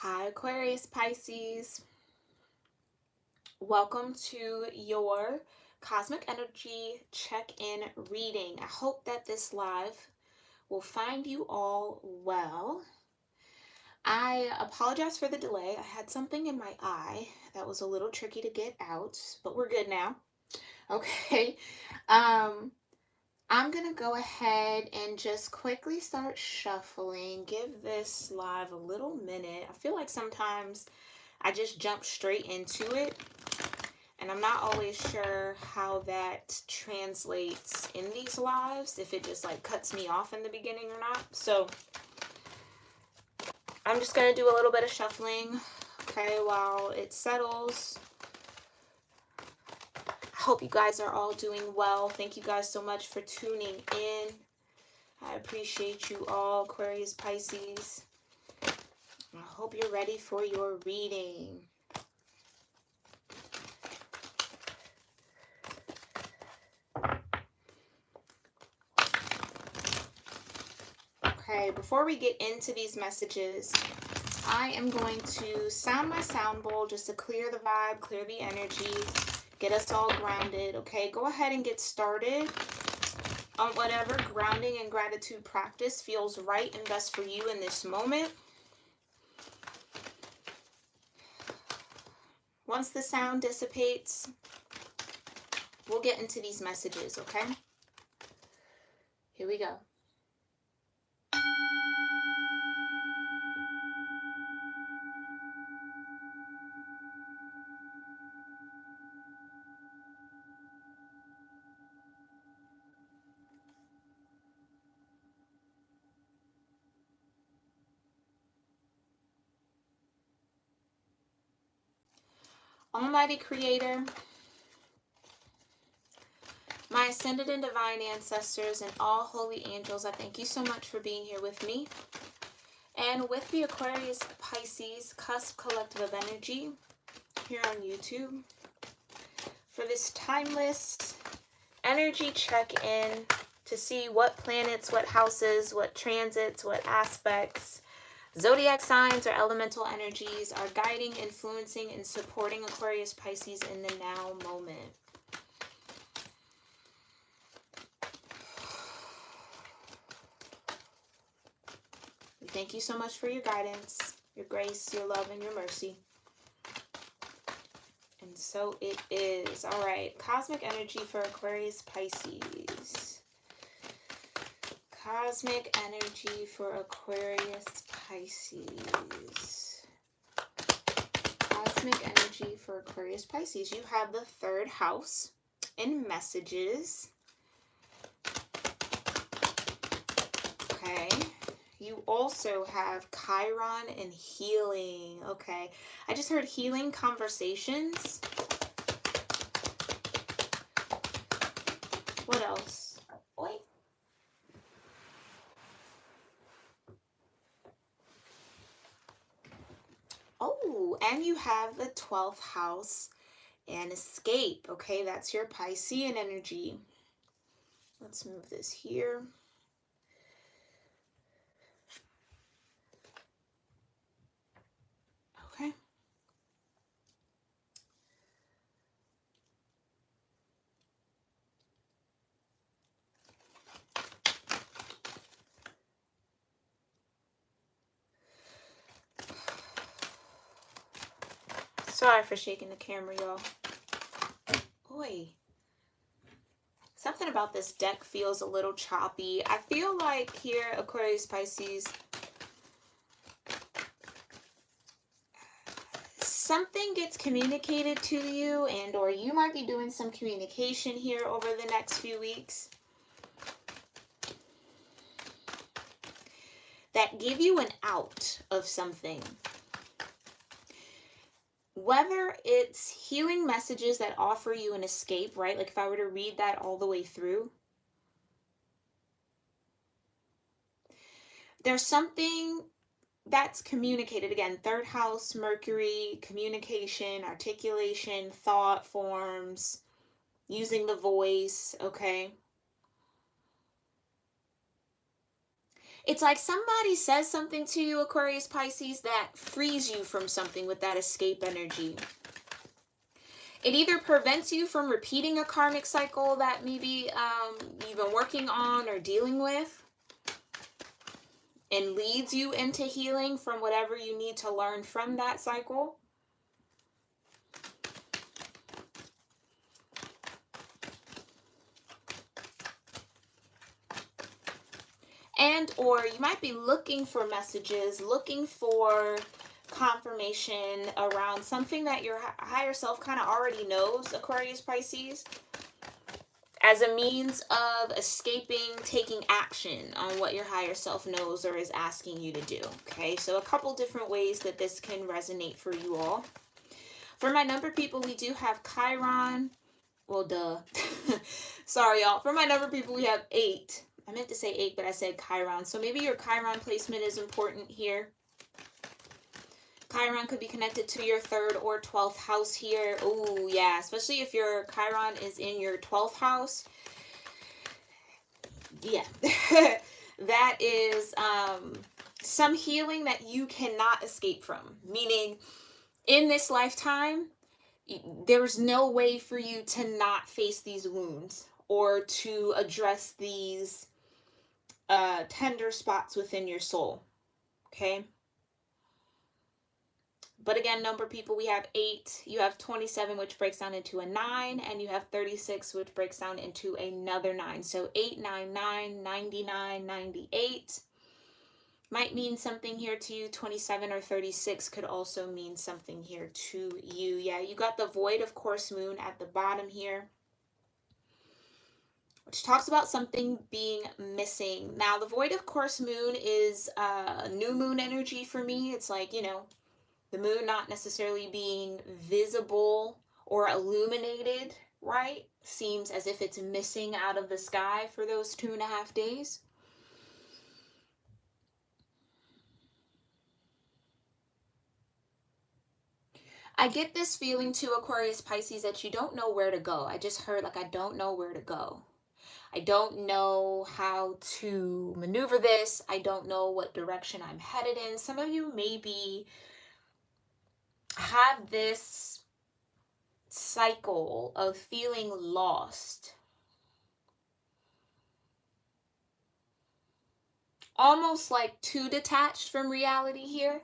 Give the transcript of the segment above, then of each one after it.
Hi, Aquarius Pisces. Welcome to your cosmic energy check-in reading. I hope that this live will find you all well. I apologize for the delay. I had something in my eye that was a little tricky to get out, but we're good now. Okay. I'm going to go ahead and just quickly start shuffling. Give this live a little minute. I feel like sometimes I just jump straight into it, and I'm not always sure how that translates in these lives, if it just like cuts me off in the beginning or not. So I'm just going to do a little bit of shuffling, okay, while it settles. I hope you guys are all doing well. Thank you guys so much for tuning in. I appreciate you all, Aquarius Pisces. I hope you're ready for your reading. Okay, before we get into these messages, I am going to sound my sound bowl just to clear the vibe, clear the energy, get us all grounded. Okay, go ahead and get started on whatever grounding and gratitude practice feels right and best for you in this moment. Once the sound dissipates, we'll get into these messages, okay? Here we go. Almighty Creator, my ascended and divine ancestors, and all holy angels, I thank you so much for being here with me and with the Aquarius Pisces Cusp Collective of Energy here on YouTube for this timeless energy check-in to see what planets, what houses, what transits, what aspects, zodiac signs or elemental energies are guiding, influencing, and supporting Aquarius Pisces in the now moment. We thank you so much for your guidance, your grace, your love, and your mercy. And so it is. All right, cosmic energy for Aquarius Pisces. Cosmic energy for Aquarius Pisces. Cosmic energy for Aquarius Pisces. You have the third house in messages. Okay. You also have Chiron and healing. Okay. I just heard healing conversations. What else? Wait. Oh, and you have the 12th house and escape. Okay, that's your Piscean energy. Let's move this here. Okay. Sorry for shaking the camera, y'all. Boy. Something about this deck feels a little choppy. I feel like here, Aquarius Pisces, something gets communicated to you, and or you might be doing some communication here over the next few weeks that give you an out of something. Whether it's healing messages that offer you an escape, right? Like if I were to read that all the way through, there's something that's communicated. Again, third house, Mercury, communication, articulation, thought forms, using the voice, okay? It's like somebody says something to you, Aquarius Pisces, that frees you from something with that escape energy. It either prevents you from repeating a karmic cycle that maybe you've been working on or dealing with, and leads you into healing from whatever you need to learn from that cycle. And or you might be looking for messages, looking for confirmation around something that your higher self kind of already knows, Aquarius Pisces, as a means of escaping taking action on what your higher self knows or is asking you to do. Okay, so a couple different ways that this can resonate for you all. For my number people, we do have Chiron. Well, duh. Sorry, y'all. For my number people, we have 8. I meant to say 8, but I said Chiron. So maybe your Chiron placement is important here. Chiron could be connected to your 3rd or 12th house here. Oh, yeah. Especially if your Chiron is in your 12th house. Yeah. That is some healing that you cannot escape from. Meaning, in this lifetime, there's no way for you to not face these wounds or to address these tender spots within your soul. Okay. But again, number people, we have 8, you have 27, which breaks down into a 9, and you have 36, which breaks down into another 9. So 8, 9, 9, 99, 98 might mean something here to you. 27 or 36 could also mean something here to you. Yeah, you got the void of course moon at the bottom here, which talks about something being missing. Now, the void of course moon is new moon energy for me. It's like, you know, the moon not necessarily being visible or illuminated, right? Seems as if it's missing out of the sky for those 2.5 days. I get this feeling too, Aquarius Pisces, that you don't know where to go. I just heard like, I don't know where to go. I don't know how to maneuver this. I don't know what direction I'm headed in. Some of you maybe have this cycle of feeling lost. Almost like too detached from reality here.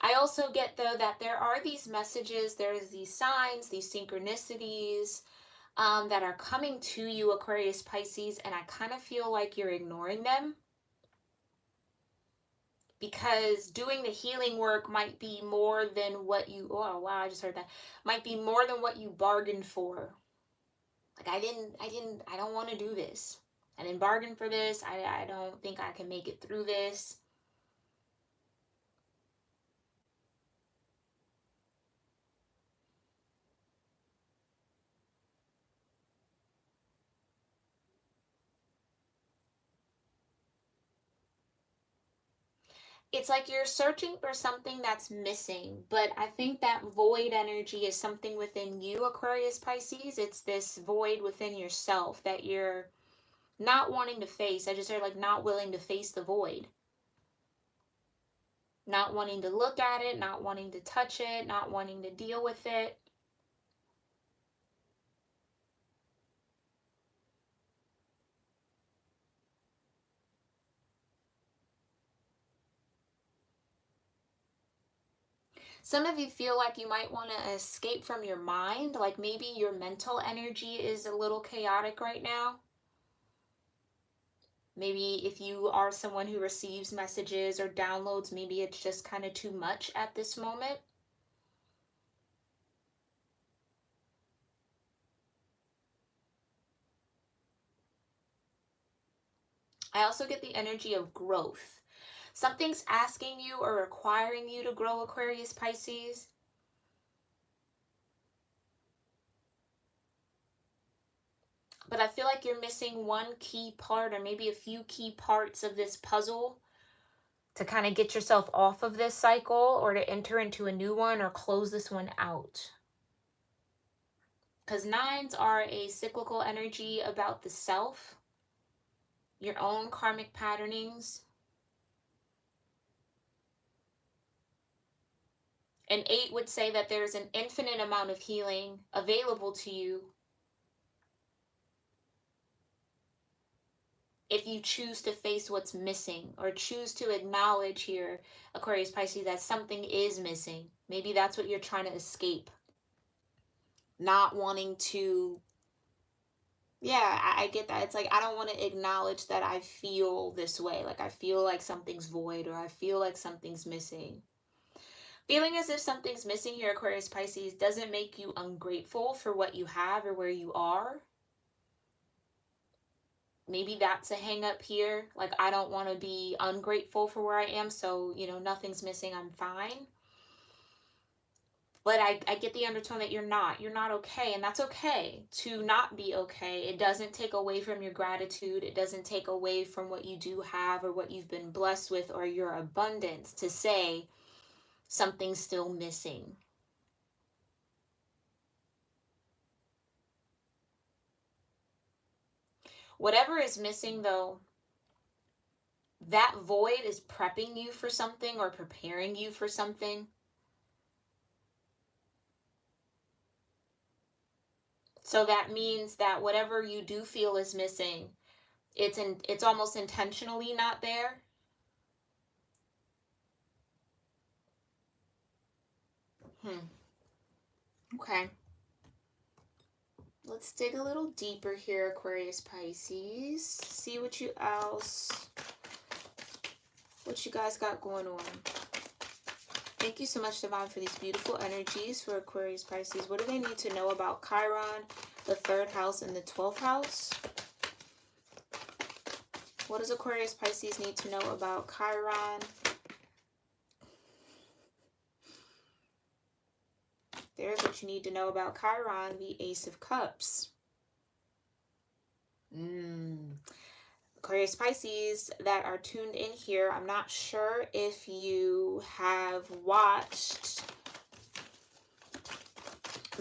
I also get, though, that there are these messages, there's these signs, these synchronicities that are coming to you, Aquarius Pisces, and I kind of feel like you're ignoring them. Because doing the healing work might be more than what you, oh wow, I just heard that, might be more than what you bargained for. Like, I don't want to do this. I didn't bargain for this. I don't think I can make it through this. It's like you're searching for something that's missing, but I think that void energy is something within you, Aquarius Pisces. It's this void within yourself that you're not wanting to face. I just heard like not willing to face the void. Not wanting to look at it, not wanting to touch it, not wanting to deal with it. Some of you feel like you might want to escape from your mind, like maybe your mental energy is a little chaotic right now. Maybe if you are someone who receives messages or downloads, maybe it's just kind of too much at this moment. I also get the energy of growth. Something's asking you or requiring you to grow, Aquarius Pisces. But I feel like you're missing one key part or maybe a few key parts of this puzzle to kind of get yourself off of this cycle or to enter into a new one or close this one out. Because nines are a cyclical energy about the self, your own karmic patternings. And 8 would say that there's an infinite amount of healing available to you if you choose to face what's missing, or choose to acknowledge here, Aquarius Pisces, that something is missing. Maybe that's what you're trying to escape. Not wanting to, yeah, I get that. It's like, I don't want to acknowledge that I feel this way. Like, I feel like something's void, or I feel like something's missing. Feeling as if something's missing here, Aquarius Pisces, doesn't make you ungrateful for what you have or where you are. Maybe that's a hang up here. Like, I don't want to be ungrateful for where I am, so, you know, nothing's missing, I'm fine. But I get the undertone that you're not okay, and that's okay to not be okay. It doesn't take away from your gratitude. It doesn't take away from what you do have or what you've been blessed with or your abundance to say something's still missing. Whatever is missing, though, that void is prepping you for something or preparing you for something. So that means that whatever you do feel is missing, it's almost intentionally not there. Okay. Let's dig a little deeper here, Aquarius Pisces. See what you guys got going on. Thank you so much, Divine, for these beautiful energies for Aquarius Pisces. What do they need to know about Chiron, the 3rd house, and the 12th house? What does Aquarius Pisces need to know about Chiron? There's what you need to know about Chiron, the Ace of Cups. Aquarius Pisces that are tuned in here, I'm not sure if you have watched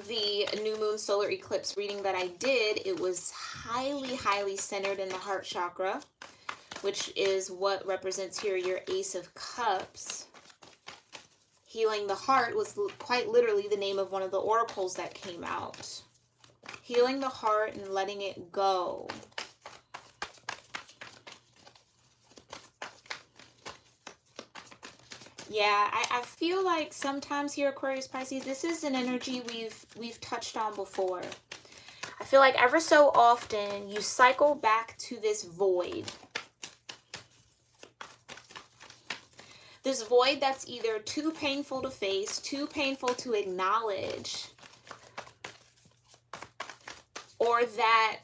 the new moon solar eclipse reading that I did. It was highly centered in the heart chakra, which is what represents here your Ace of Cups. Healing the heart was quite literally the name of one of the oracles that came out. Healing the heart and letting it go. Yeah, I feel like sometimes here, Aquarius Pisces, this is an energy we've touched on before. I feel like ever so often you cycle back to this void. This void that's either too painful to face, too painful to acknowledge, or that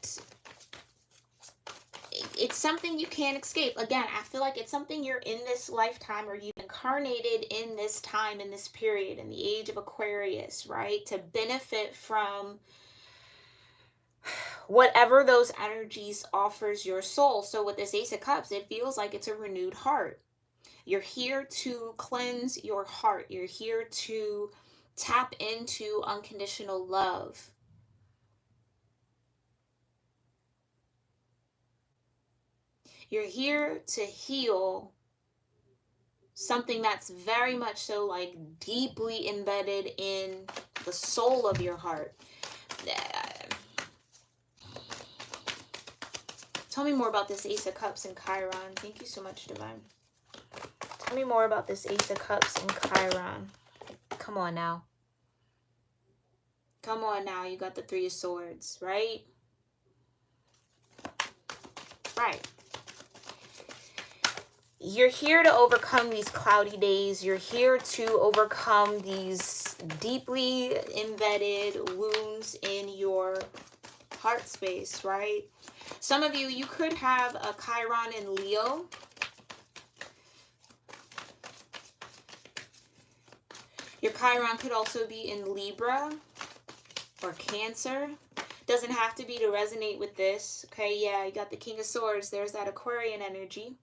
it's something you can't escape. Again, I feel like it's something you're in this lifetime, or you've incarnated in this time, in this period, in the age of Aquarius, right? To benefit from whatever those energies offers your soul. So with this Ace of Cups, it feels like it's a renewed heart. You're here to cleanse your heart. You're here to tap into unconditional love. You're here to heal something that's very much so like deeply embedded in the soul of your heart. Tell me more about this Ace of Cups and Chiron. Thank you so much, Divine. Tell me more about this Ace of Cups and Chiron. Come on now. Come on now. You got the 3 of Swords, right? Right. You're here to overcome these cloudy days. You're here to overcome these deeply embedded wounds in your heart space, right? Some of you, you could have a Chiron in Leo. Your Chiron could also be in Libra or Cancer. Doesn't have to be to resonate with this. Okay, yeah, you got the King of Swords. There's that Aquarian energy.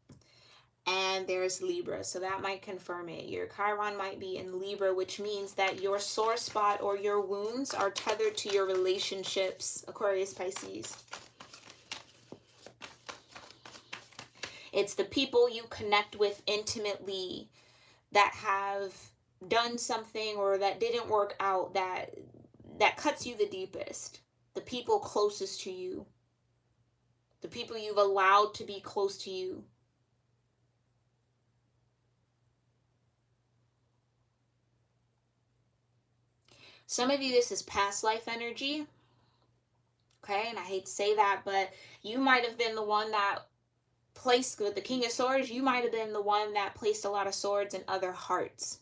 and there's Libra. So that might confirm it. Your Chiron might be in Libra, which means that your sore spot or your wounds are tethered to your relationships, Aquarius, Pisces. It's the people you connect with intimately that have done something or that didn't work out that cuts you the deepest. The people closest to you. The people you've allowed to be close to you. Some of you, this is past life energy. Okay, and I hate to say that, but you might have been the one that placed, with the King of Swords, you might have been the one that placed a lot of swords in other hearts.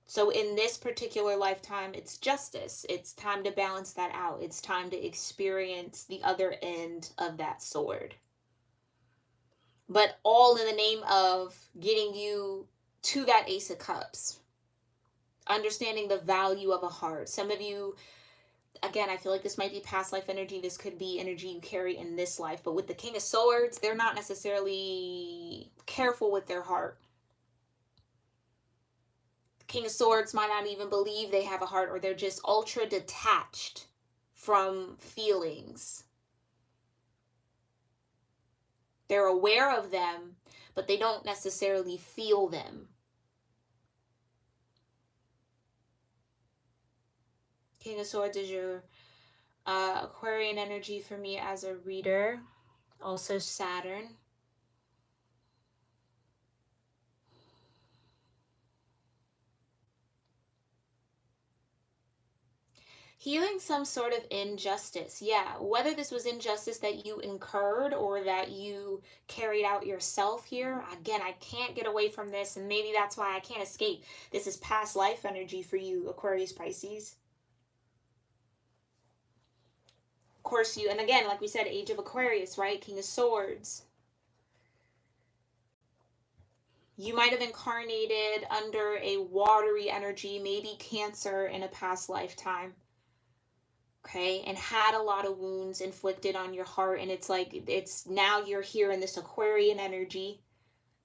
So in this particular lifetime, it's justice. It's time to balance that out. It's time to experience the other end of that sword. But all in the name of getting you to that Ace of Cups. Understanding the value of a heart. Some of you, again, I feel like this might be past life energy. This could be energy you carry in this life. But with the King of Swords, they're not necessarily careful with their heart. The King of Swords might not even believe they have a heart, or they're just ultra detached from feelings. They're aware of them, but they don't necessarily feel them. King of Swords is your Aquarian energy for me as a reader. Also Saturn. Healing some sort of injustice. Yeah, whether this was injustice that you incurred or that you carried out yourself here. Again, I can't get away from this, and maybe that's why I can't escape. This is past life energy for you, Aquarius, Pisces. Of course, you, and again, like we said, Age of Aquarius, right? King of Swords. You might have incarnated under a watery energy, maybe Cancer in a past lifetime. Okay, and had a lot of wounds inflicted on your heart, and it's like, it's now you're here in this Aquarian energy,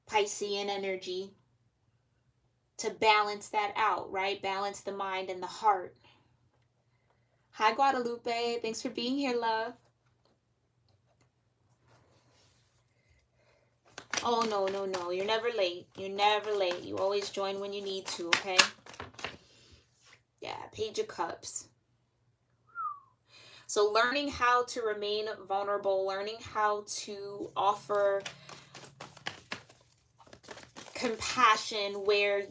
Piscean energy, to balance that out, right? Balance the mind and the heart. Hi, Guadalupe. Thanks for being here, love. Oh, no, no, no. You're never late. You're never late. You always join when you need to, okay? Yeah, Page of Cups. So learning how to remain vulnerable, learning how to offer compassion where,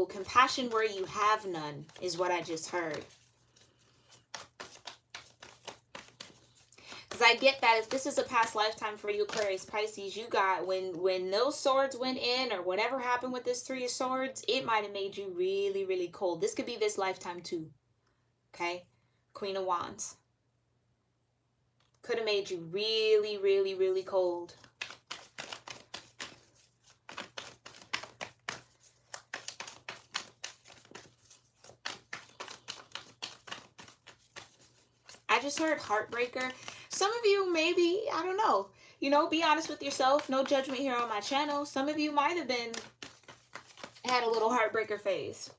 compassion where you have none is what I just heard. Because I get that if this is a past lifetime for you, Aquarius, Pisces, you got, when those swords went in or whatever happened with this Three of Swords, it might have made you really, really cold. This could be this lifetime too. Okay? Queen of Wands. Could have made you really, really, really cold. I just heard heartbreaker. Some of you maybe, I don't know. You know, be honest with yourself. No judgment here on my channel. Some of you might have had a little heartbreaker phase.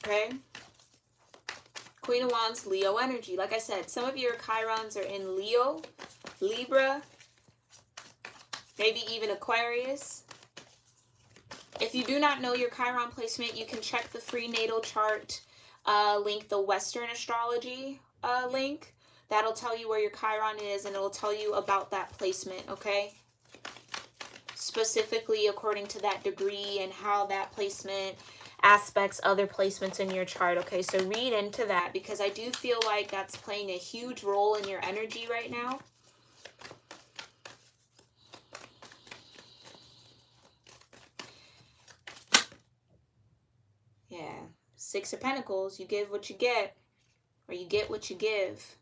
Okay? Queen of Wands, Leo energy. Like I said, some of your Chirons are in Leo, Libra, maybe even Aquarius. If you do not know your Chiron placement, you can check the free natal chart link, the Western astrology link. That'll tell you where your Chiron is, and it'll tell you about that placement, okay? Specifically according to that degree and how that placement aspects other placements in your chart, okay? So read into that, because I do feel like that's playing a huge role in your energy right now. Yeah, Six of Pentacles, you give what you get, or you get what you give.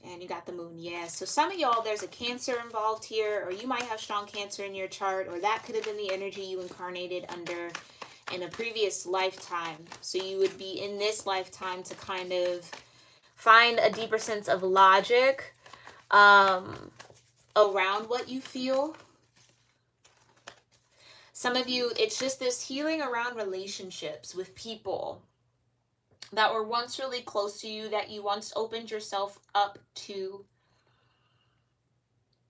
And you got the Moon. Yeah, so some of y'all, there's a Cancer involved here, or you might have strong Cancer in your chart, or that could have been the energy you incarnated under. in a previous lifetime. So you would be in this lifetime to kind of find a deeper sense of logic around what you feel. Some of you, it's just this healing around relationships with people that were once really close to you, that you once opened yourself up to.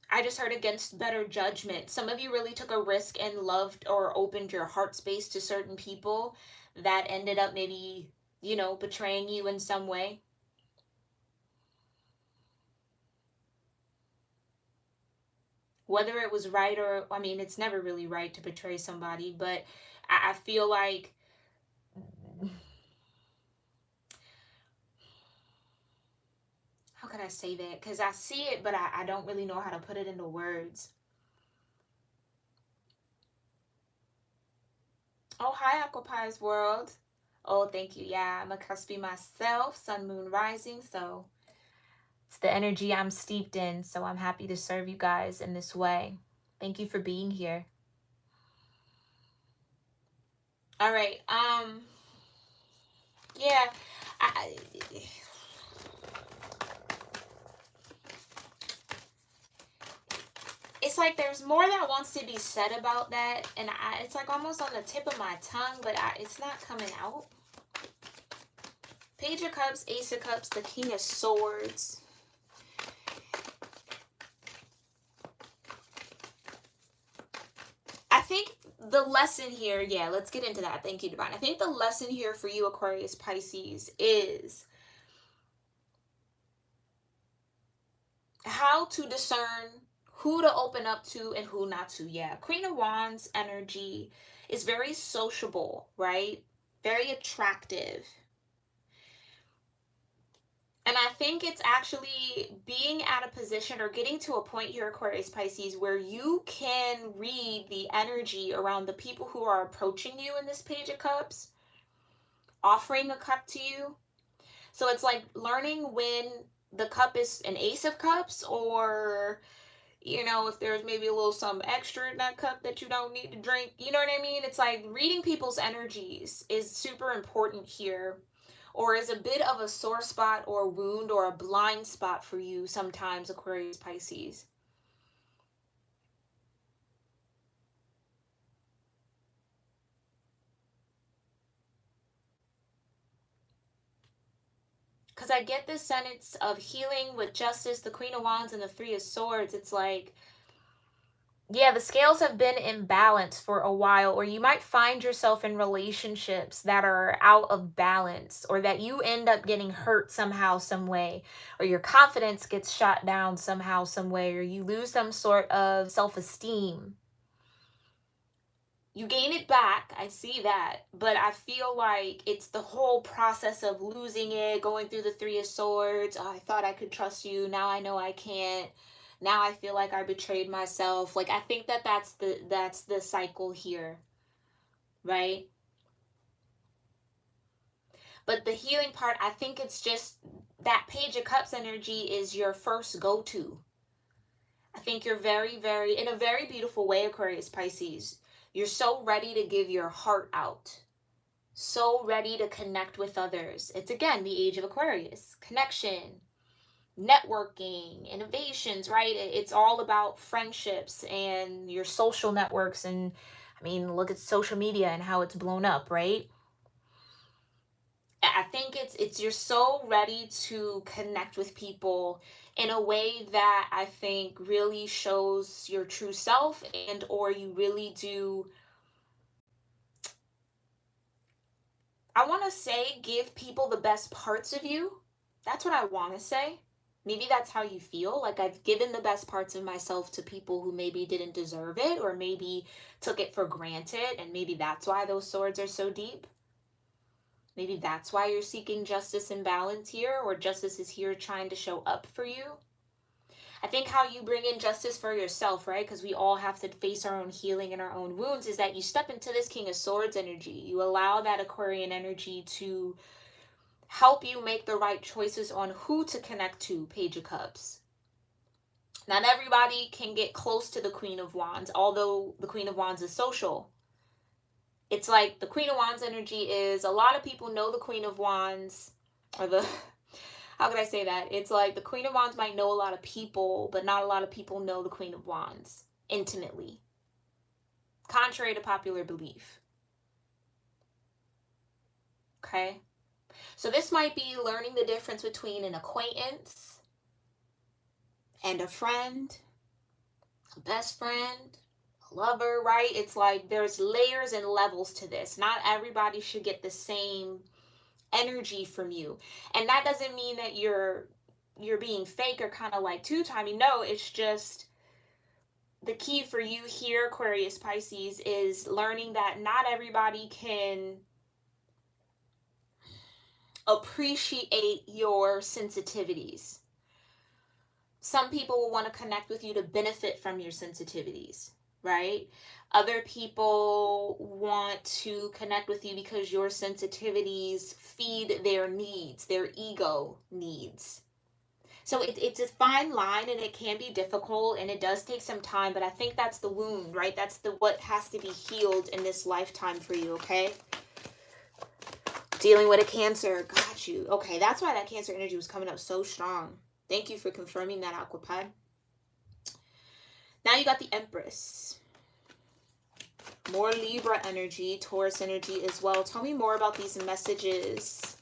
I just heard against better judgment. Some of you really took a risk and loved or opened your heart space to certain people that ended up maybe, betraying you in some way. Whether it was right or, it's never really right to betray somebody, but I feel like how can I say that? Because I see it, but I don't really know how to put it into words. Oh, hi, Aquarius world. Oh, thank you. Yeah, I'm a cuspy myself, sun, moon, rising. So it's the energy I'm steeped in. So I'm happy to serve you guys in this way. Thank you for being here. All right. Yeah. It's like there's more that wants to be said about that, and it's like almost on the tip of my tongue, but it's not coming out. Page of Cups, Ace of Cups, the King of Swords. I think the lesson here, yeah, let's get into that. Thank you, Divine. I think the lesson here for you, Aquarius, Pisces, is how to discern who to open up to and who not to. Yeah, Queen of Wands energy is very sociable, right? Very attractive. And I think it's actually being at a position or getting to a point here, Aquarius, Pisces, where you can read the energy around the people who are approaching you in this Page of Cups, offering a cup to you. So it's like learning when the cup is an Ace of Cups, or if there's maybe a little something extra in that cup that you don't need to drink. You know what I mean? It's like reading people's energies is super important here, or is a bit of a sore spot or wound or a blind spot for you sometimes, Aquarius, Pisces. Because I get this sense of healing with Justice, the Queen of Wands, and the Three of Swords. It's like, yeah, the scales have been in balance for a while, or you might find yourself in relationships that are out of balance, or that you end up getting hurt somehow, some way, or your confidence gets shot down somehow, some way, or you lose some sort of self-esteem. You gain it back, I see that, but I feel like it's the whole process of losing it, going through the Three of Swords. Oh, I thought I could trust you, now I know I can't. Now I feel like I betrayed myself. Like, I think that's the cycle here, right? But the healing part, I think it's just that Page of Cups energy is your first go-to. I think you're very, very, in a very beautiful way, Aquarius, Pisces, you're so ready to give your heart out. So ready to connect with others. It's, again, the age of Aquarius. Connection, networking, innovations, right? It's all about friendships and your social networks. And look at social media and how it's blown up, right? I think it's you're so ready to connect with people in a way that I think really shows your true self, and or you really do, I want to say, give people the best parts of you. That's what I want to say. Maybe that's how you feel. Like, I've given the best parts of myself to people who maybe didn't deserve it, or maybe took it for granted. And maybe that's why those swords are so deep. Maybe that's why you're seeking justice and balance here, or justice is here trying to show up for you. I think how you bring in justice for yourself, right? Because we all have to face our own healing and our own wounds, is that you step into this King of Swords energy. You allow that Aquarian energy to help you make the right choices on who to connect to, Page of Cups. Not everybody can get close to the Queen of Wands, although the Queen of Wands is social. It's like the Queen of Wands energy is, a lot of people know the Queen of Wands, or the, how can I say that? It's like the Queen of Wands might know a lot of people, but not a lot of people know the Queen of Wands intimately, contrary to popular belief. Okay? So this might be learning the difference between an acquaintance and a friend, a best friend, a lover, right? It's like there's layers and levels to this. Not everybody should get the same energy from you. And that doesn't mean that you're being fake or kind of like two-timey. No, it's just the key for you here, Aquarius Pisces, is learning that not everybody can appreciate your sensitivities. Some people will want to connect with you to benefit from your sensitivities, right? Other people want to connect with you because your sensitivities feed their needs, their ego needs. So it's a fine line, and it can be difficult, and it does take some time, but I think that's the wound, right? That's the what has to be healed in this lifetime for you, okay? Dealing with a Cancer, got you. Okay, that's why that Cancer energy was coming up so strong. Thank you for confirming that, Aquapod. Now you got the Empress. More Libra energy, Taurus energy as well. Tell me more about these messages.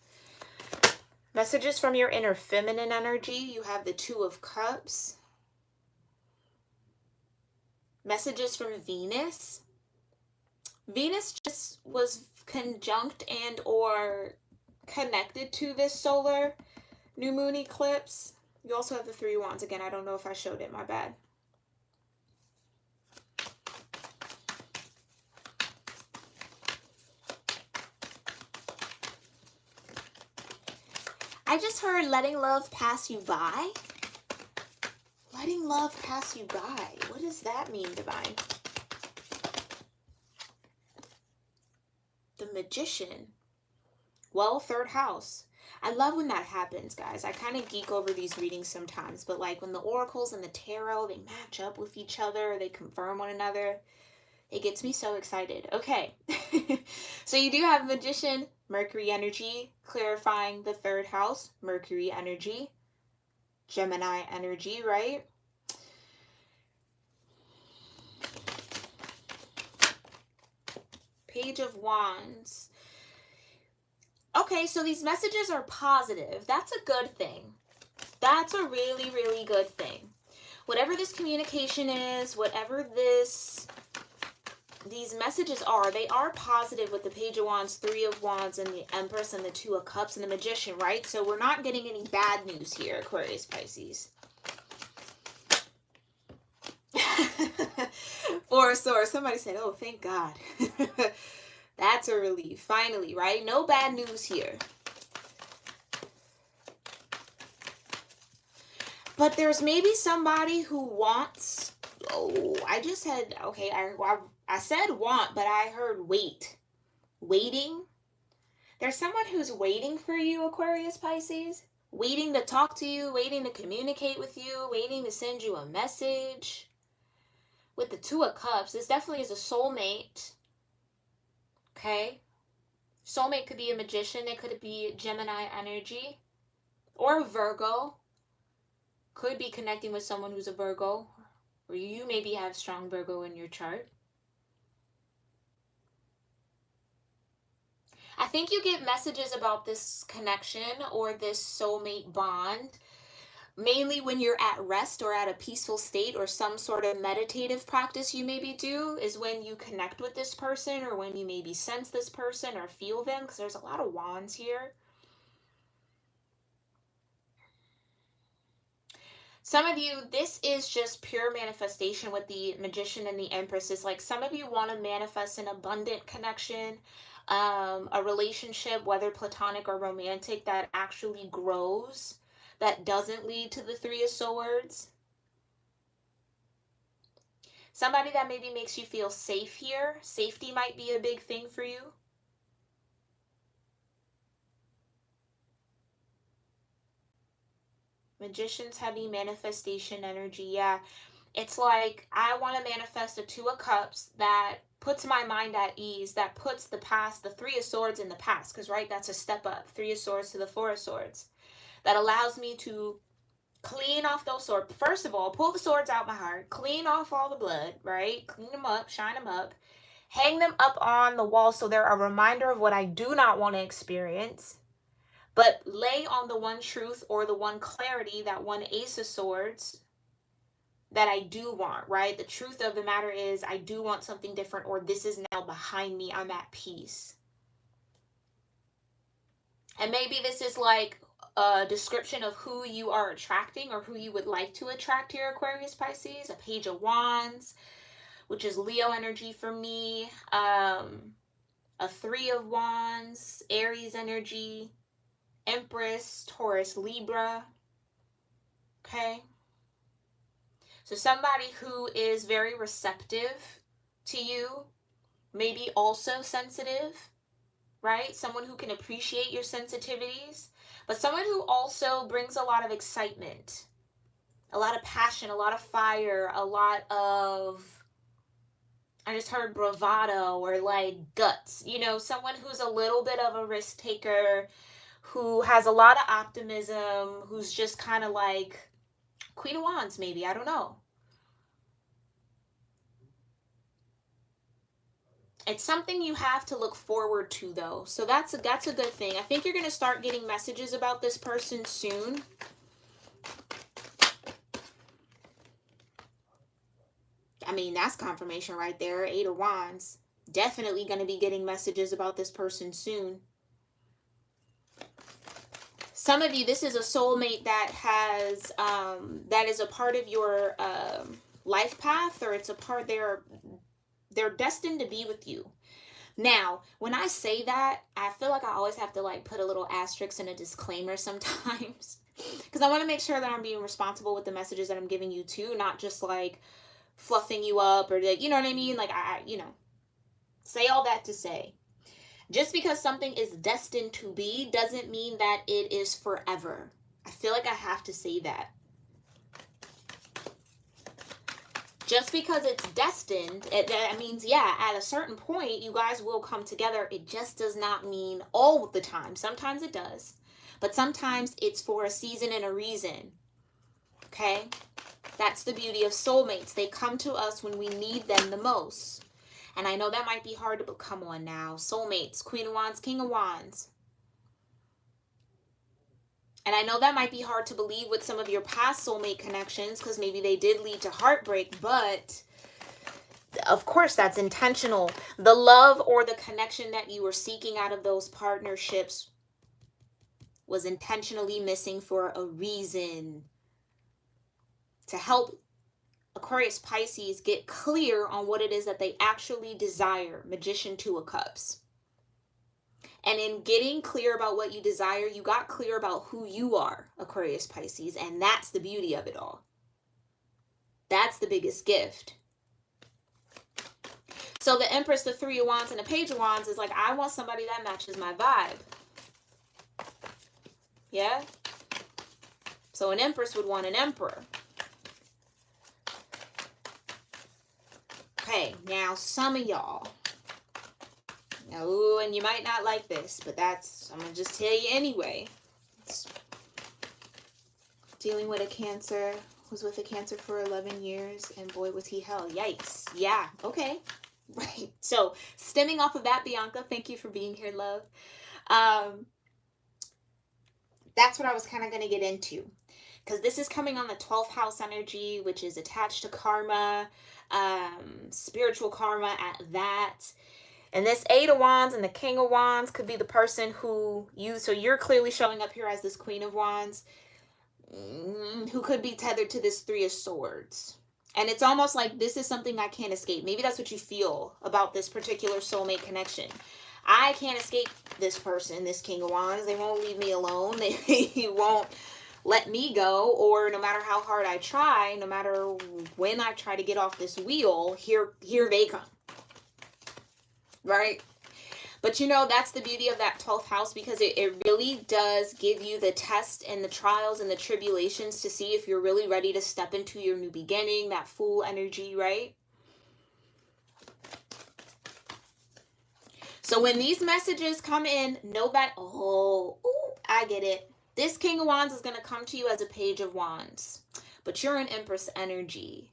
Messages from your inner feminine energy. You have the Two of Cups. Messages from Venus. Venus just was conjunct and or connected to this solar new moon eclipse. You also have the Three of Wands. Again, I don't know if I showed it. My bad. I just heard letting love pass you by. Letting love pass you by. What does that mean, Divine? The Magician. Well, third house. I love when that happens, guys. I kind of geek over these readings sometimes, but like when the oracles and the tarot, they match up with each other, they confirm one another, it gets me so excited. Okay. So you do have Magician, Mercury energy, clarifying the third house, Mercury energy, Gemini energy, right? Page of Wands. Okay, so these messages are positive. That's a good thing. That's a really, really good thing. Whatever this communication is, whatever these messages are, they are positive with the Page of Wands, Three of Wands, and the Empress, and the Two of Cups, and the Magician, right? So we're not getting any bad news here, Aquarius Pisces. For a source, somebody said, oh, thank God. That's a relief, finally, right? No bad news here. But there's maybe somebody who wants, oh, I just said, okay, I said want, but I heard wait. Waiting. There's someone who's waiting for you, Aquarius Pisces. Waiting to talk to you, waiting to communicate with you, waiting to send you a message. With the Two of Cups, this definitely is a soulmate. Okay? Soulmate could be a Magician. It could be Gemini energy. Or a Virgo. Could be connecting with someone who's a Virgo. Or you maybe have strong Virgo in your chart. I think you get messages about this connection or this soulmate bond mainly when you're at rest or at a peaceful state, or some sort of meditative practice you maybe do is when you connect with this person, or when you maybe sense this person or feel them, because there's a lot of wands here. Some of you, this is just pure manifestation with the Magician and the Empress. It's like some of you want to manifest an abundant connection, a relationship, whether platonic or romantic, that actually grows, that doesn't lead to the Three of Swords. Somebody that maybe makes you feel safe here. Safety might be a big thing for you. Magician's heavy manifestation energy, yeah. It's like I want to manifest a Two of Cups that puts my mind at ease, that puts the past, the Three of Swords in the past, because, right, that's a step up. Three of Swords to the Four of Swords. That allows me to clean off those swords. First of all, pull the swords out my heart, clean off all the blood, right? Clean them up, shine them up, hang them up on the wall so they're a reminder of what I do not want to experience. But lay on the one truth or the one clarity, that one Ace of Swords that I do want, right? The truth of the matter is I do want something different, or this is now behind me. I'm at peace. And maybe this is like a description of who you are attracting or who you would like to attract here, Aquarius Pisces. A Page of Wands, which is Leo energy for me. A Three of Wands, Aries energy. Empress, Taurus, Libra. Okay. So somebody who is very receptive to you, maybe also sensitive, right? Someone who can appreciate your sensitivities, but someone who also brings a lot of excitement, a lot of passion, a lot of fire, a lot of, I just heard bravado or like guts, you know, someone who's a little bit of a risk taker, who has a lot of optimism, who's just kind of like Queen of Wands, maybe, I don't know. It's something you have to look forward to, though. So that's a good thing. I think you're going to start getting messages about this person soon. I mean, that's confirmation right there. Eight of Wands. Definitely going to be getting messages about this person soon. Some of you, this is a soulmate that has, that is a part of your life path, or it's a part, they're destined to be with you. Now, when I say that, I feel like I always have to like put a little asterisk and a disclaimer sometimes, because I want to make sure that I'm being responsible with the messages that I'm giving you too, not just like fluffing you up or like, you know what I mean? Like I say all that to say, just because something is destined to be doesn't mean that it is forever. I feel like I have to say that. Just because it's destined, that means, yeah, at a certain point, you guys will come together. It just does not mean all the time. Sometimes it does. But sometimes it's for a season and a reason. Okay? That's the beauty of soulmates. They come to us when we need them the most. And I know that might be hard to, but come on now. Soulmates, Queen of Wands, King of Wands. And I know that might be hard to believe with some of your past soulmate connections, because maybe they did lead to heartbreak, but of course that's intentional. The love or the connection that you were seeking out of those partnerships was intentionally missing for a reason. To help Aquarius Pisces get clear on what it is that they actually desire. Magician, Two of Cups. And in getting clear about what you desire, you got clear about who you are, Aquarius Pisces. And that's the beauty of it all. That's the biggest gift. So the Empress, the Three of Wands, and the Page of Wands is like, I want somebody that matches my vibe. Yeah? So an Empress would want an Emperor. Okay, now some of y'all. Oh, and you might not like this, but I'm going to just tell you anyway. It's dealing with a Cancer, was with a Cancer for 11 years, and boy, was he hell. Yikes. Yeah, okay. Right. So, stemming off of that, Bianca, thank you for being here, love. That's what I was kind of going to get into. Because this is coming on the 12th house energy, which is attached to karma, spiritual karma at that. And this Eight of Wands and the King of Wands could be the person who so you're clearly showing up here as this Queen of Wands, who could be tethered to this Three of Swords. And it's almost like this is something I can't escape. Maybe that's what you feel about this particular soulmate connection. I can't escape this person, this King of Wands. They won't leave me alone. They won't let me go, or no matter how hard I try, no matter when I try to get off this wheel, here they come. Right? But you know, that's the beauty of that 12th house, because it really does give you the test and the trials and the tribulations to see if you're really ready to step into your new beginning, that Fool energy, right? So when these messages come in, know that, oh, ooh, I get it. This King of Wands is going to come to you as a Page of Wands, but you're an Empress energy.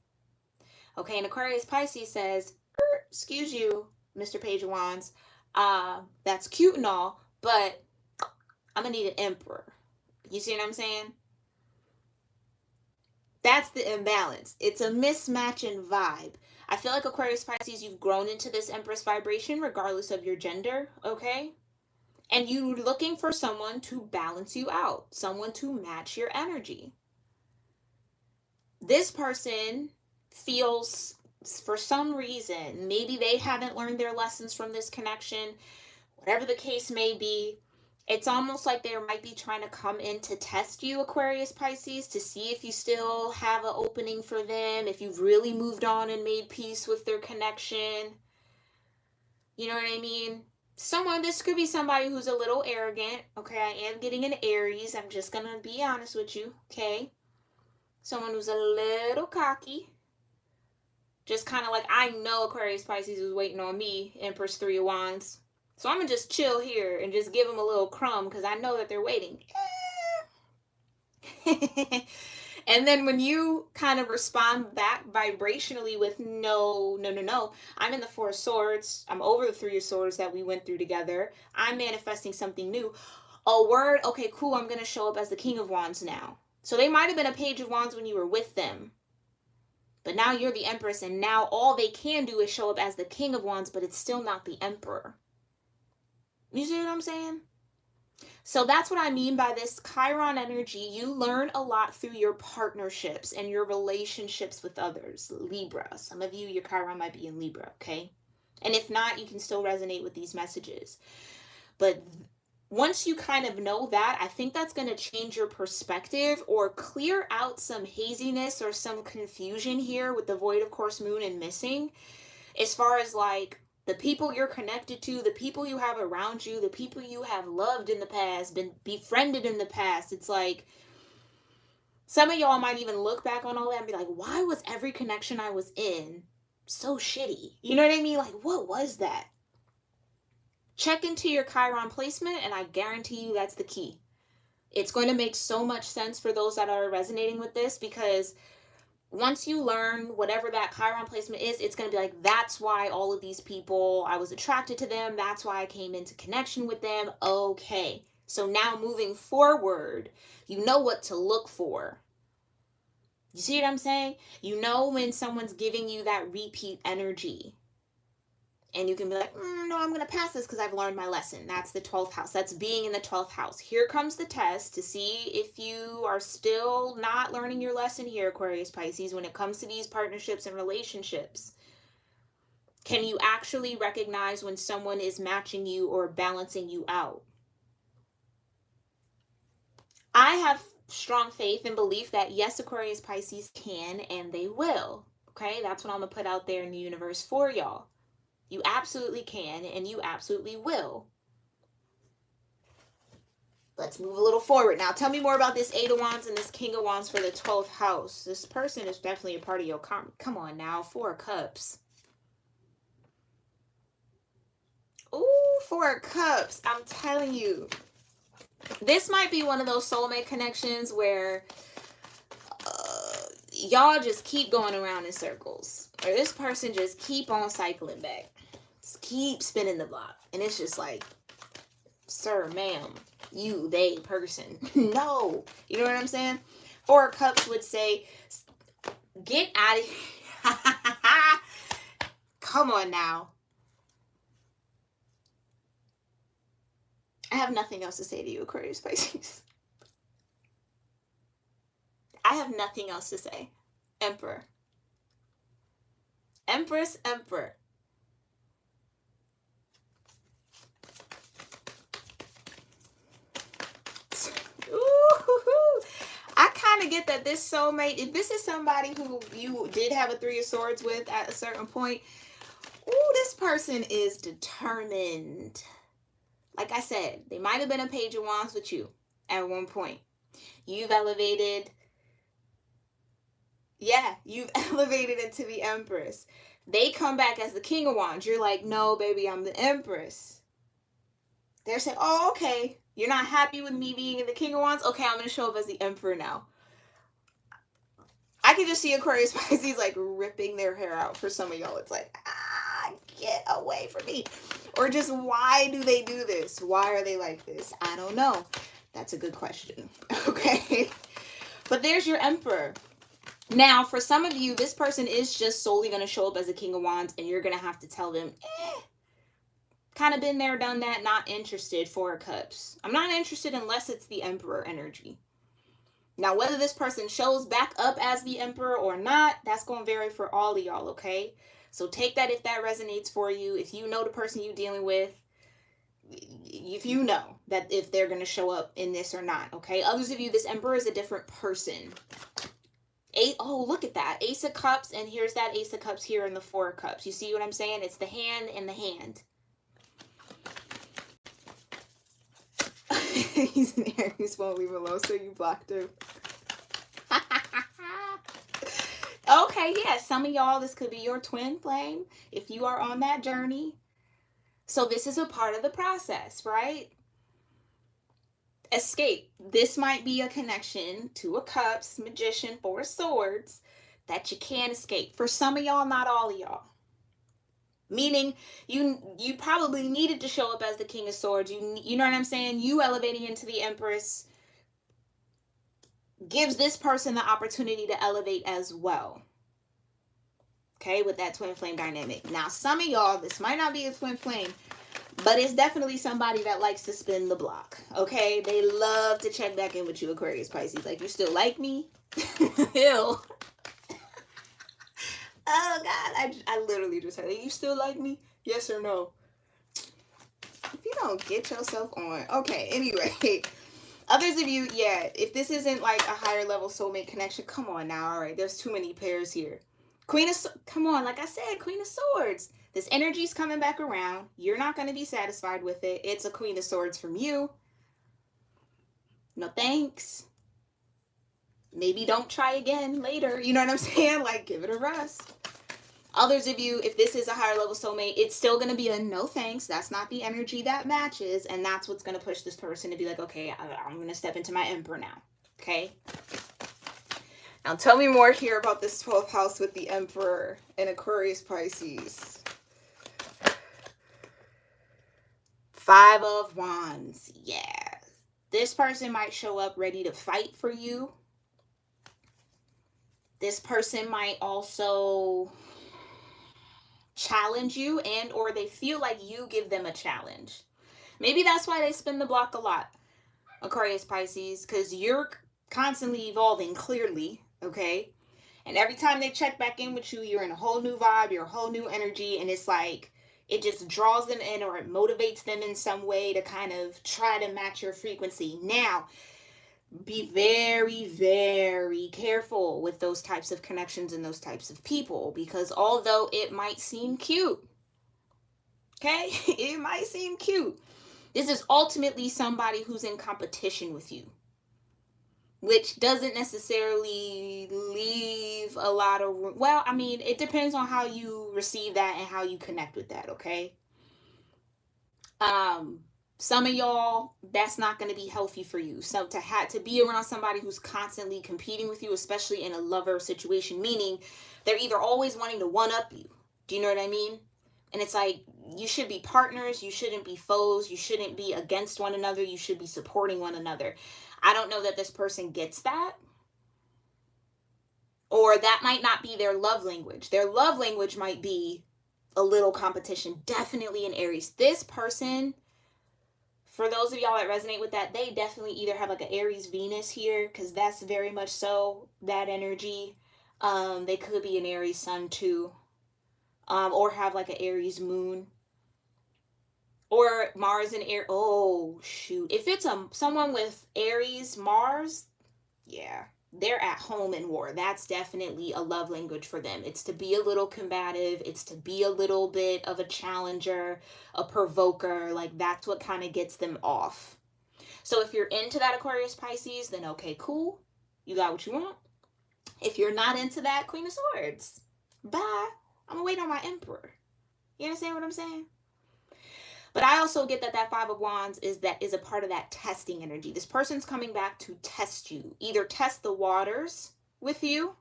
Okay, and Aquarius Pisces says, excuse you, Mr. Page of Wands, that's cute and all, but I'm going to need an Emperor. You see what I'm saying? That's the imbalance. It's a mismatch in vibe. I feel like Aquarius Pisces, you've grown into this Empress vibration regardless of your gender, okay? And you're looking for someone to balance you out, someone to match your energy. This person feels, for some reason, maybe they haven't learned their lessons from this connection, whatever the case may be, it's almost like they might be trying to come in to test you, Aquarius Pisces, to see if you still have an opening for them, if you've really moved on and made peace with their connection. You know what I mean? This could be somebody who's a little arrogant. Okay, I am getting an Aries. I'm just going to be honest with you. Okay? Someone who's a little cocky. Just kind of like, I know Aquarius Pisces is waiting on me, Empress 3 of Wands. So I'm going to just chill here and just give them a little crumb because I know that they're waiting. And then when you kind of respond back vibrationally with no, I'm in the 4 of Swords. I'm over the 3 of Swords that we went through together. I'm manifesting something new. A word, okay, cool, I'm going to show up as the King of Wands now. So they might have been a Page of Wands when you were with them. But now you're the Empress, and now all they can do is show up as the King of Wands, but it's still not the Emperor. You see what I'm saying? So that's what I mean by this Chiron energy. You learn a lot through your partnerships and your relationships with others. Libra. Some of you, your Chiron might be in Libra, okay? And if not, you can still resonate with these messages. But once you kind of know that, I think that's going to change your perspective or clear out some haziness or some confusion here with the void of course moon and missing, as far as like the people you're connected to, the people you have around you, the people you have loved in the past, been befriended in the past. It's like some of y'all might even look back on all that and be like, why was every connection I was in so shitty? You know what I mean? Like, what was that? Check into your Chiron placement, and I guarantee you that's the key. It's going to make so much sense for those that are resonating with this, because once you learn whatever that Chiron placement is, it's going to be like, that's why all of these people, I was attracted to them. That's why I came into connection with them. Okay. So now moving forward, you know what to look for. You see what I'm saying? You know when someone's giving you that repeat energy. And you can be like, no, I'm going to pass this because I've learned my lesson. That's the 12th house. That's being in the 12th house. Here comes the test to see if you are still not learning your lesson here, Aquarius Pisces, when it comes to these partnerships and relationships. Can you actually recognize when someone is matching you or balancing you out? I have strong faith and belief that yes, Aquarius Pisces can and they will. Okay, that's what I'm going to put out there in the universe for y'all. You absolutely can, and you absolutely will. Let's move a little forward. Now, tell me more about this 8 of Wands and this King of Wands for the 12th house. This person is definitely a part of your karma. Come on now, 4 of Cups. Ooh, 4 of Cups. I'm telling you. This might be one of those soulmate connections where y'all just keep going around in circles. Or this person just keep on cycling back. Keep spinning the block, and it's just like, sir, ma'am, you, they, person. No, you know what I'm saying? 4 of Cups would say, get out of here. Come on now. I have nothing else to say to you, Aquarius Pisces. I have nothing else to say. Emperor. Empress, Emperor. I kind of get that this soulmate, if this is somebody who you did have a 3 of Swords with at a certain point, this person is determined. Like I said, they might have been a page of wands with you at one point. You've elevated. Yeah, you've elevated into the Empress. They come back as the King of Wands. You're like, no, baby, I'm the Empress. They're saying, oh, okay, you're not happy with me being in the King of Wands? Okay, I'm going to show up as the Emperor now. I can just see Aquarius Pisces like ripping their hair out. For some of y'all, it's like, get away from me. Or just, why do they do this? Why are they like this? I don't know. That's a good question. Okay. But there's your Emperor. Now, for some of you, this person is just solely going to show up as a King of Wands, and you're going to have to tell them, kind of been there, done that, not interested. Four of Cups. I'm not interested unless it's the Emperor energy. Now, whether this person shows back up as the Emperor or not, that's going to vary for all of y'all, okay? So take that if that resonates for you. If you know the person you're dealing with, if you know that if they're going to show up in this or not, okay? Others of you, this Emperor is a different person. Oh, look at that. Ace of Cups, and here's that Ace of Cups here in the Four of Cups. You see what I'm saying? It's the hand and the hand. He's an Aries, won't leave alone, so you blocked him. Okay, yeah, some of y'all, this could be your twin flame if you are on that journey. So this is a part of the process, right? Escape. This might be a connection to a Cups, Magician, Four of Swords that you can't escape. For some of y'all, not all of y'all. Meaning you probably needed to show up as the King of Swords. You know what I'm saying? You elevating into the Empress gives this person the opportunity to elevate as well. Okay, with that twin flame dynamic. Now, some of y'all, this might not be a twin flame, but it's definitely somebody that likes to spin the block. Okay, they love to check back in with you, Aquarius Pisces. Like, you still like me? Ew. Oh God, I literally just heard it. You still like me? Yes or no? If you don't get yourself on. Okay, anyway. Others of you, yeah, if this isn't like a higher level soulmate connection, come on now. All right, there's too many pairs here. Come on, like I said, Queen of Swords. This energy's coming back around. You're not going to be satisfied with it. It's a Queen of Swords from you. No thanks. Maybe don't try again later. You know what I'm saying? Like, give it a rest. Others of you, if this is a higher level soulmate, it's still going to be a no thanks. That's not the energy that matches. And that's what's going to push this person to be like, okay, I'm going to step into my Emperor now. Okay. Now tell me more here about this 12th house with the Emperor and Aquarius Pisces. Five of Wands. Yeah. This person might show up ready to fight for you. This person might also challenge you, and or they feel like you give them a challenge. Maybe that's why they spin the block a lot, Aquarius Pisces, because you're constantly evolving, clearly, okay? And every time they check back in with you, you're in a whole new vibe, you're a whole new energy, and it's like it just draws them in, or it motivates them in some way to kind of try to match your frequency. Now, be very, very careful with those types of connections and those types of people, because although it might seem cute, okay, it might seem cute, this is ultimately somebody who's in competition with you, which doesn't necessarily leave a lot of room. Well, I mean, it depends on how you receive that and how you connect with that, okay? Some of y'all, that's not going to be healthy for you. So to be around somebody who's constantly competing with you, especially in a lover situation, meaning they're either always wanting to one-up you. Do you know what I mean? And it's like, you should be partners. You shouldn't be foes. You shouldn't be against one another. You should be supporting one another. I don't know that this person gets that. Or that might not be their love language. Their love language might be a little competition. Definitely an Aries. This person, for those of y'all that resonate with that, they definitely either have like an Aries Venus here, because that's very much so that energy. They could be an Aries Sun too. Or have like an Aries Moon. Or Mars and Aries. Oh, shoot. If it's someone with Aries, Mars, yeah. they're at home in war. That's definitely a love language for them. It's to be a little combative. It's to be a little bit of a challenger, a provoker. Like, that's what kind of gets them off. So if you're into that, Aquarius Pisces, then okay, cool. You got what you want. If you're not into that, Queen of Swords, bye. I'm gonna wait on my Emperor. You understand what I'm saying? But I also get that that Five of Wands is a part of that testing energy. This person's coming back to test you. Either test the waters with you.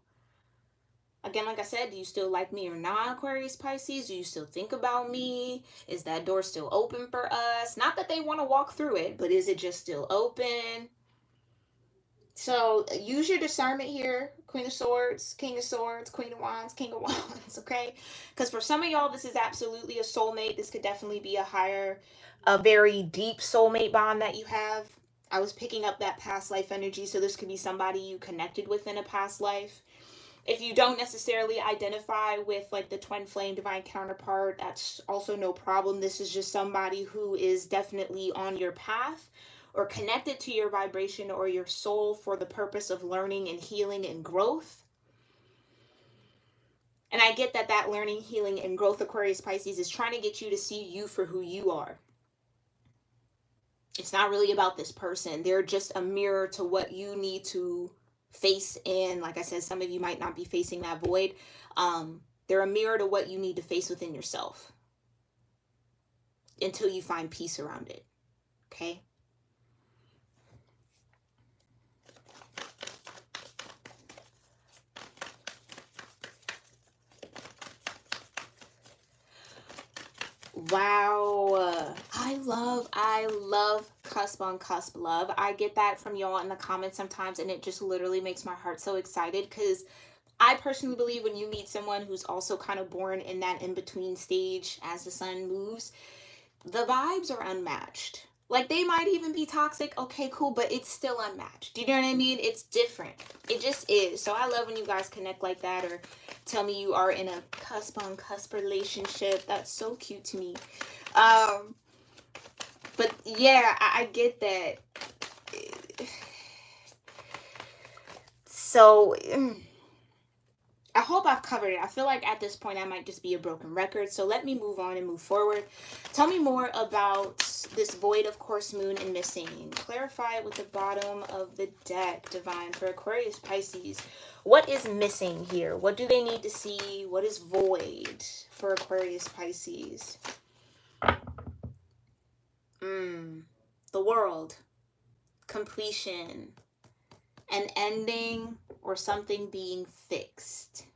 Again, like I said, do you still like me or not, Aquarius Pisces? Do you still think about me? Is that door still open for us? Not that they want to walk through it, but is it just still open? So use your discernment here, Queen of Swords, King of Swords, Queen of Wands, King of Wands, okay? Because for some of y'all, this is absolutely a soulmate. This could definitely be a very deep soulmate bond that you have. I was picking up that past life energy, so this could be somebody you connected with in a past life. If you don't necessarily identify with like the twin flame divine counterpart, that's also no problem. This is just somebody who is definitely on your path or connected to your vibration or your soul for the purpose of learning and healing and growth. And I get that that learning, healing, and growth, Aquarius Pisces, is trying to get you to see you for who you are. It's not really about this person. They're just a mirror to what you need to face in. Like I said, some of you might not be facing that void. They're a mirror to what you need to face within yourself until you find peace around it. Okay? Wow. I love cusp on cusp love. I get that from y'all in the comments sometimes, and it just literally makes my heart so excited because I personally believe when you meet someone who's also kind of born in that in-between stage as the sun moves, the vibes are unmatched. Like, they might even be toxic, okay, cool, but it's still unmatched. Do you know what I mean? It's different. It just is. So I love when you guys connect like that or tell me you are in a cusp on cusp relationship. That's so cute to me. But yeah, I get that. So I hope I've covered it. I feel like at this point I might just be a broken record. So let me move on and move forward. Tell me more about this void of course, moon, and missing. Clarify it with the bottom of the deck, Divine, for Aquarius Pisces. What is missing here? What do they need to see? What is void for Aquarius Pisces? The world. Completion. An ending or something being fixed.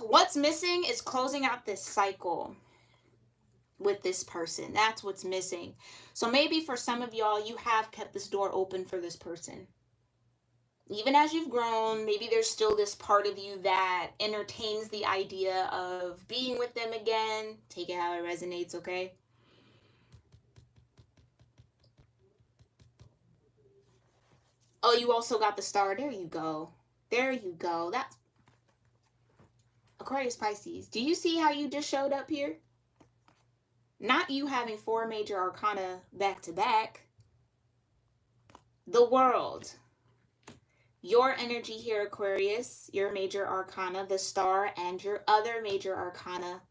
What's missing is closing out this cycle with this person. That's what's missing. So maybe for some of y'all, you have kept this door open for this person. Even as you've grown, maybe there's still this part of you that entertains the idea of being with them again. Take it how it resonates, okay? Oh, you also got the star. There you go. There you go. That's Aquarius Pisces. Do you see how you just showed up here? Not you having 4 major arcana back to back. The world. Your energy here, Aquarius, your major arcana, the star, and your other major arcana,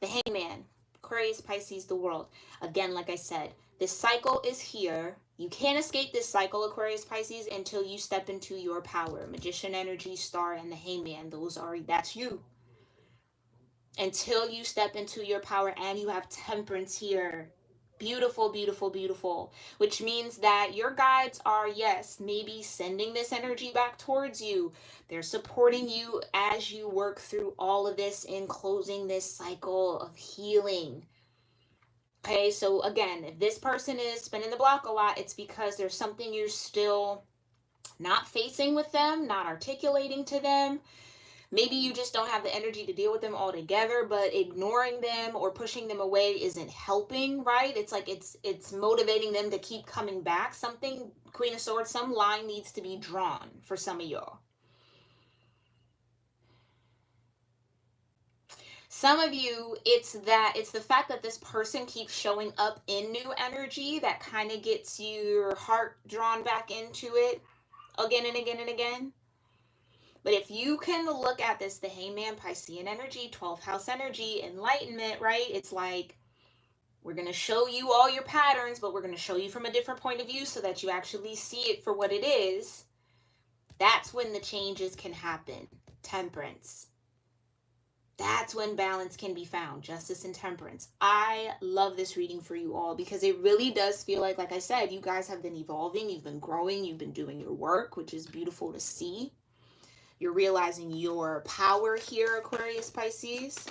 the hangman. Aquarius, Pisces, the world. Again, like I said, this cycle is here. You can't escape this cycle, Aquarius, Pisces, until you step into your power. Magician energy, star, and the hangman. That's you. Until you step into your power, and you have temperance here. Beautiful, beautiful, beautiful. Which means that your guides are, yes, maybe sending this energy back towards you. They're supporting you as you work through all of this in closing this cycle of healing. Okay, so again, if this person is spinning the block a lot, it's because there's something you're still not facing with them, not articulating to them. Maybe you just don't have the energy to deal with them altogether, but ignoring them or pushing them away isn't helping, right? It's like it's motivating them to keep coming back. Something, Queen of Swords, some line needs to be drawn for some of y'all. Some of you, it's the fact that this person keeps showing up in new energy that kind of gets your heart drawn back into it. again and again and again. But if you can look at this, the Hangman, Piscean energy, 12th house energy, enlightenment, right? It's like, we're going to show you all your patterns, but we're going to show you from a different point of view so that you actually see it for what it is. That's when the changes can happen. Temperance. That's when balance can be found. Justice and temperance. I love this reading for you all because it really does feel like I said, you guys have been evolving, you've been growing, you've been doing your work, which is beautiful to see. You're realizing your power here, Aquarius, Pisces.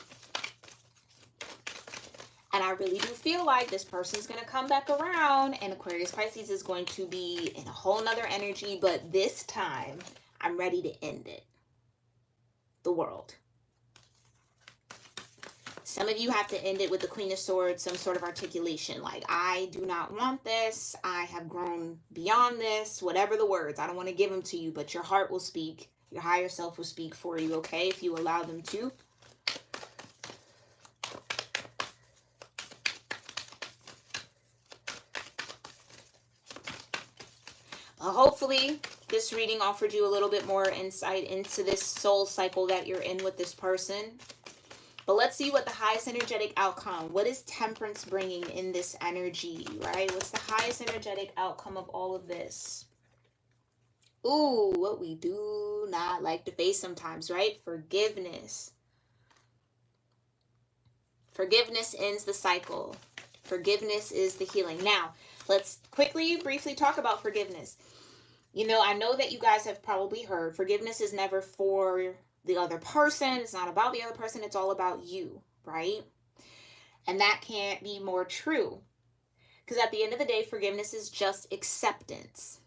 And I really do feel like this person's going to come back around and Aquarius, Pisces is going to be in a whole nother energy. But this time, I'm ready to end it. The world. Some of you have to end it with the Queen of Swords, some sort of articulation. Like, I do not want this. I have grown beyond this. Whatever the words. I don't want to give them to you, but your heart will speak. Your higher self will speak for you, okay? If you allow them to. Hopefully, this reading offered you a little bit more insight into this soul cycle that you're in with this person. But let's see what the highest energetic outcome, what is temperance bringing in this energy, right? What's the highest energetic outcome of all of this? Ooh, what we do not like to face sometimes, right? Forgiveness. Forgiveness ends the cycle. Forgiveness is the healing. Now, let's briefly talk about forgiveness. You know, I know that you guys have probably heard forgiveness is never for the other person. It's not about the other person. It's all about you, right? And that can't be more true. Because at the end of the day, forgiveness is just acceptance.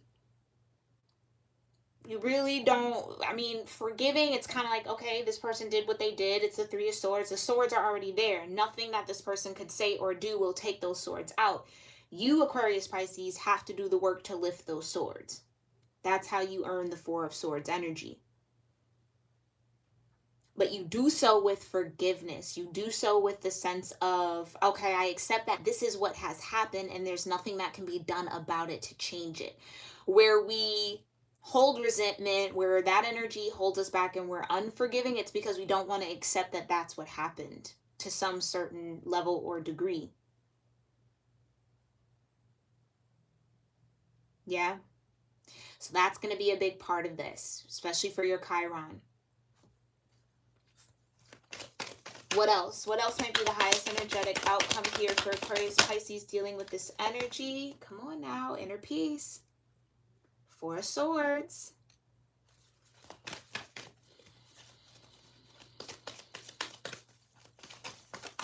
You really don't, I mean, forgiving, it's kind of like, okay, this person did what they did. It's the Three of Swords. The swords are already there. Nothing that this person could say or do will take those swords out. You, Aquarius, Pisces, have to do the work to lift those swords. That's how you earn the Four of Swords energy. But you do so with forgiveness. You do so with the sense of, okay, I accept that this is what has happened and there's nothing that can be done about it to change it. Where we hold resentment, where that energy holds us back and we're unforgiving, it's because we don't want to accept that that's what happened to some certain level or degree. Yeah? So that's going to be a big part of this, especially for your Chiron. What else? What else might be the highest energetic outcome here for Aquarius, Pisces dealing with this energy? Come on now, inner peace. Four of Swords.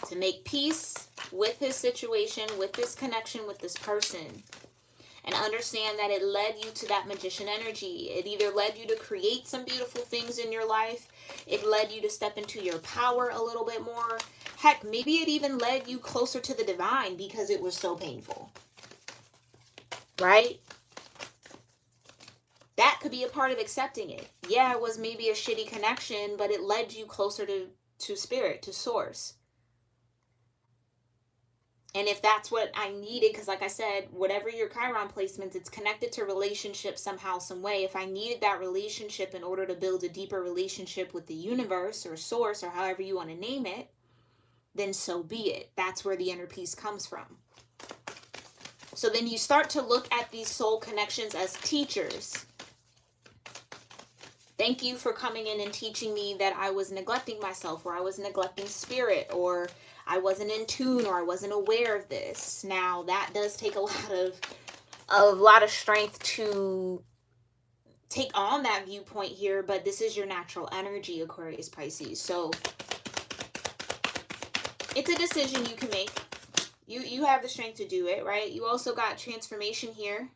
To make peace with his situation, with this connection, with this person. And understand that it led you to that magician energy. It either led you to create some beautiful things in your life. It led you to step into your power a little bit more. Heck, maybe it even led you closer to the divine because it was so painful. Right? That could be a part of accepting it. Yeah, it was maybe a shitty connection, but it led you closer to spirit, to source. And if that's what I needed, because like I said, whatever your Chiron placements, it's connected to relationships somehow, some way. If I needed that relationship in order to build a deeper relationship with the universe or source or however you want to name it, then so be it. That's where the inner peace comes from. So then you start to look at these soul connections as teachers. Thank you for coming in and teaching me that I was neglecting myself, or I was neglecting spirit, or I wasn't in tune, or I wasn't aware of this. Now that does take a lot of strength to take on that viewpoint here, but this is your natural energy, Aquarius, Pisces. So it's a decision you can make. You have the strength to do it, right? You also got transformation here.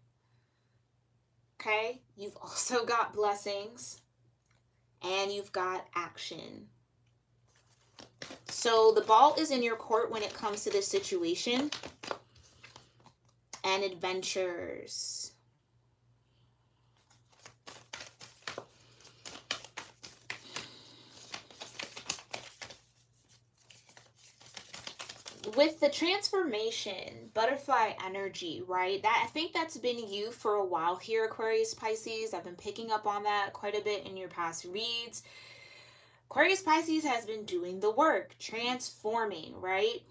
Okay? You've also got blessings. And you've got action. So the ball is in your court when it comes to this situation. And adventures. with the transformation, butterfly energy, right? That I think that's been you for a while here, Aquarius Pisces. I've been picking up on that quite a bit in your past reads. Aquarius Pisces has been doing the work, transforming, right?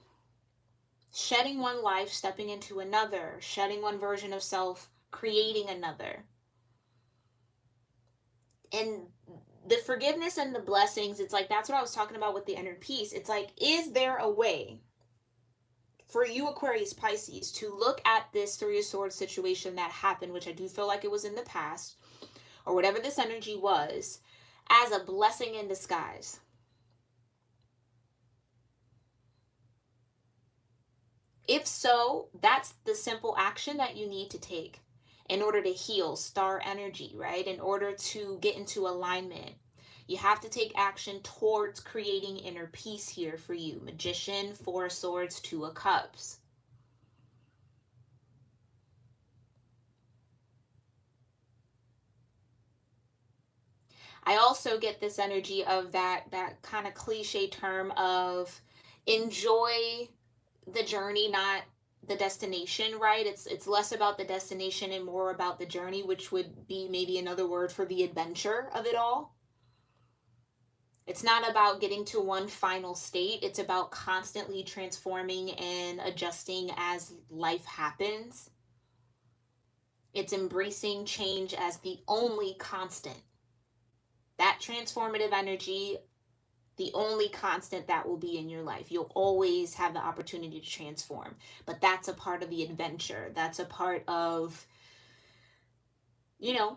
Shedding one life, stepping into another, shedding one version of self, creating another. And the forgiveness and the blessings, it's like, that's what I was talking about with the inner peace. It's like, is there a way for you, Aquarius Pisces, to look at this Three of Swords situation that happened, which I do feel like it was in the past, or whatever this energy was, as a blessing in disguise? If so, that's the simple action that you need to take in order to heal star energy, right? In order to get into alignment. You have to take action towards creating inner peace here for you. Magician, Four of Swords, Two of Cups. I also get this energy of that kind of cliche term of enjoy the journey, not the destination, right? It's less about the destination and more about the journey, which would be maybe another word for the adventure of it all. It's not about getting to one final state. It's about constantly transforming and adjusting as life happens. It's embracing change as the only constant. That transformative energy, the only constant that will be in your life. You'll always have the opportunity to transform. But that's a part of the adventure. That's a part of, you know,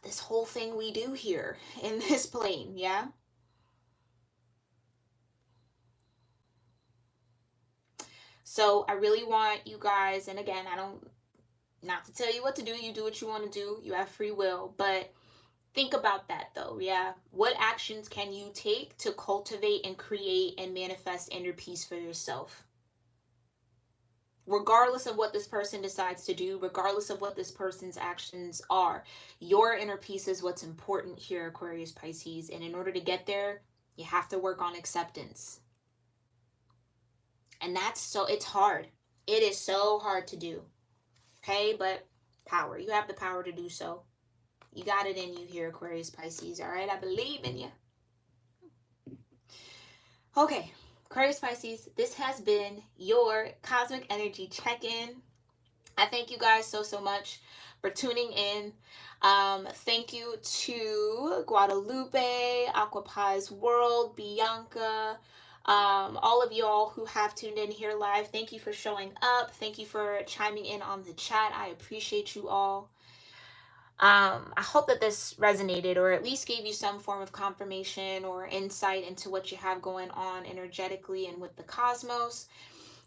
this whole thing we do here in this plane, yeah? So I really want you guys, and again, I don't, not to tell you what to do, you do what you want to do, you have free will, but think about that though, yeah? What actions can you take to cultivate and create and manifest inner peace for yourself? Regardless of what this person decides to do, regardless of what this person's actions are, your inner peace is what's important here, Aquarius Pisces. And in order to get there, you have to work on acceptance. And it's hard. It is so hard to do. Okay, but power. You have the power to do so. You got it in you here, Aquarius Pisces. All right, I believe in you. Okay, Aquarius Pisces, this has been your cosmic energy check-in. I thank you guys so much for tuning in. Thank you to Guadalupe, Aquapies World, Bianca, all of y'all who have tuned in here live. Thank you for showing up. Thank you for chiming in on the chat. I appreciate you all. I hope that this resonated or at least gave you some form of confirmation or insight into what you have going on energetically and with the cosmos.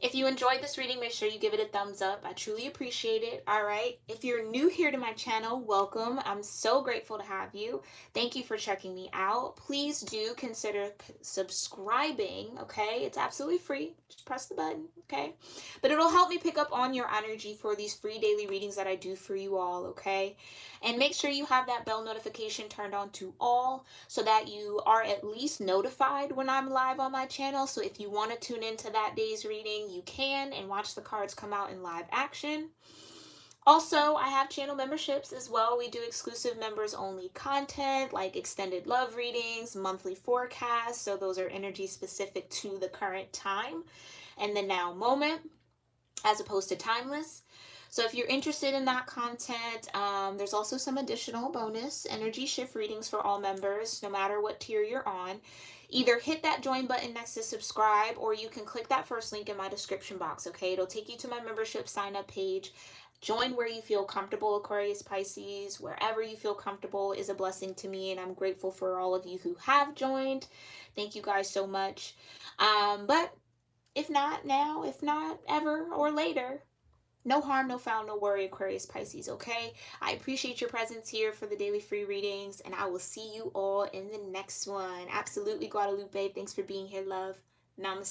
If you enjoyed this reading, make sure you give it a thumbs up. I truly appreciate it. All right. If you're new here to my channel, welcome. I'm so grateful to have you. Thank you for checking me out. Please do consider subscribing. Okay. It's absolutely free. Just press the button. Okay. But it'll help me pick up on your energy for these free daily readings that I do for you all. Okay. And make sure you have that bell notification turned on to all so that you are at least notified when I'm live on my channel. So if you want to tune into that day's reading, you can and watch the cards come out in live action. Also, I have channel memberships as well. We do exclusive members only content like extended love readings, monthly forecasts. So those are energy specific to the current time and the now moment as opposed to timeless. So if you're interested in that content, there's also some additional bonus energy shift readings for all members, no matter what tier you're on. Either hit that join button next to subscribe, or you can click that first link in my description box, okay? It'll take you to my membership sign up page. Join where you feel comfortable, Aquarius Pisces. Wherever you feel comfortable is a blessing to me, and I'm grateful for all of you who have joined. Thank you guys so much. But if not now, if not ever or later, no harm, no foul, no worry, Aquarius Pisces, okay? I appreciate your presence here for the daily free readings, and I will see you all in the next one. Absolutely, Guadalupe. Thanks for being here, love. Namaste.